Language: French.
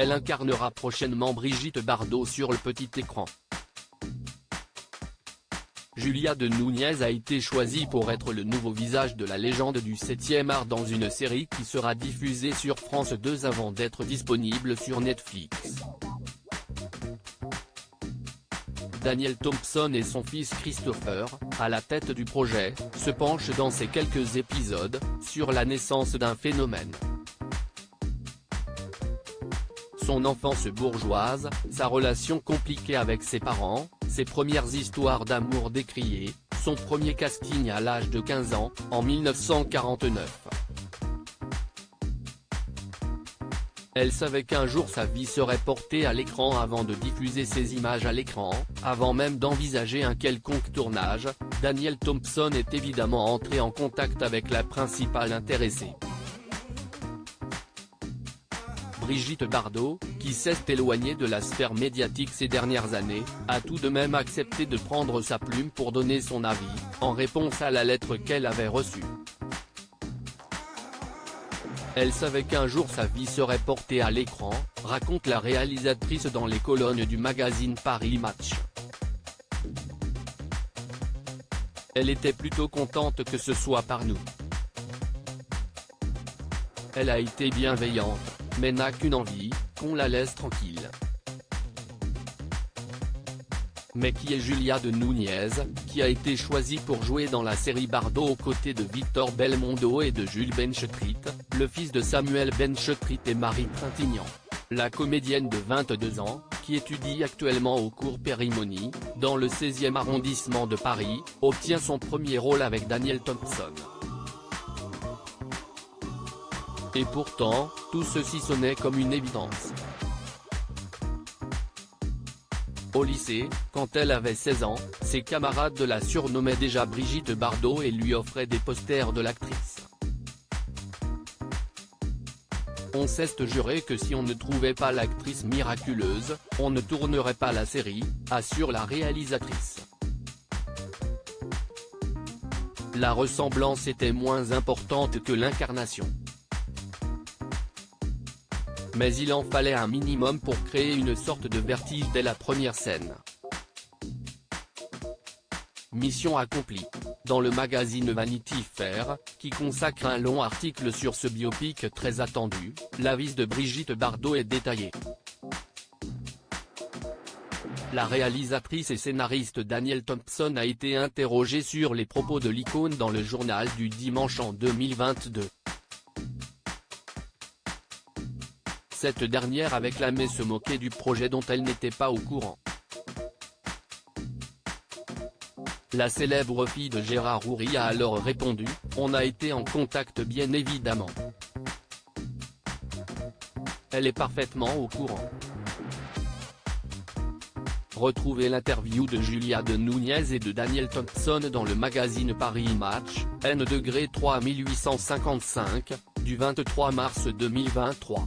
Elle incarnera prochainement Brigitte Bardot sur le petit écran. Julia de Núñez a été choisie pour être le nouveau visage de la légende du 7e art dans une série qui sera diffusée sur France 2 avant d'être disponible sur Netflix. Daniel Thompson et son fils Christopher, à la tête du projet, se penchent dans ces quelques épisodes, sur la naissance d'un phénomène. Son enfance bourgeoise, sa relation compliquée avec ses parents, ses premières histoires d'amour décriées, son premier casting à l'âge de 15 ans, en 1949. Elle savait qu'un jour sa vie serait portée à l'écran avant de diffuser ses images à l'écran, avant même d'envisager un quelconque tournage. Daniel Thompson est évidemment entré en contact avec la principale intéressée. Brigitte Bardot, qui s'est éloignée de la sphère médiatique ces dernières années, a tout de même accepté de prendre sa plume pour donner son avis, en réponse à la lettre qu'elle avait reçue. Elle savait qu'un jour sa vie serait portée à l'écran, raconte la réalisatrice dans les colonnes du magazine Paris Match. Elle était plutôt contente que ce soit par nous. Elle a été bienveillante, mais n'a qu'une envie, qu'on la laisse tranquille. Mais qui est Julia de Núñez, qui a été choisie pour jouer dans la série Bardot aux côtés de Victor Belmondo et de Jules Benchetritt, le fils de Samuel Benchetritt et Marie Trintignant. La comédienne de 22 ans, qui étudie actuellement au cours Périmonie, dans le 16e arrondissement de Paris, obtient son premier rôle avec Daniel Thompson. Et pourtant, tout ceci sonnait comme une évidence. Au lycée, quand elle avait 16 ans, ses camarades la surnommaient déjà Brigitte Bardot et lui offraient des posters de l'actrice. On s'est juré que si on ne trouvait pas l'actrice miraculeuse, on ne tournerait pas la série, assure la réalisatrice. La ressemblance était moins importante que l'incarnation. Mais il en fallait un minimum pour créer une sorte de vertige dès la première scène. Mission accomplie. Dans le magazine Vanity Fair, qui consacre un long article sur ce biopic très attendu, l'avis de Brigitte Bardot est détaillé. La réalisatrice et scénariste Daniel Thompson a été interrogée sur les propos de l'icône dans le journal du dimanche en 2022. Cette dernière avait clamé se moquer du projet dont elle n'était pas au courant. La célèbre fille de Gérard Houry a alors répondu « On a été en contact bien évidemment. Elle est parfaitement au courant ». Retrouvez l'interview de Julia de Núñez et de Daniel Thompson dans le magazine Paris Match, N°3 1855, du 23 mars 2023.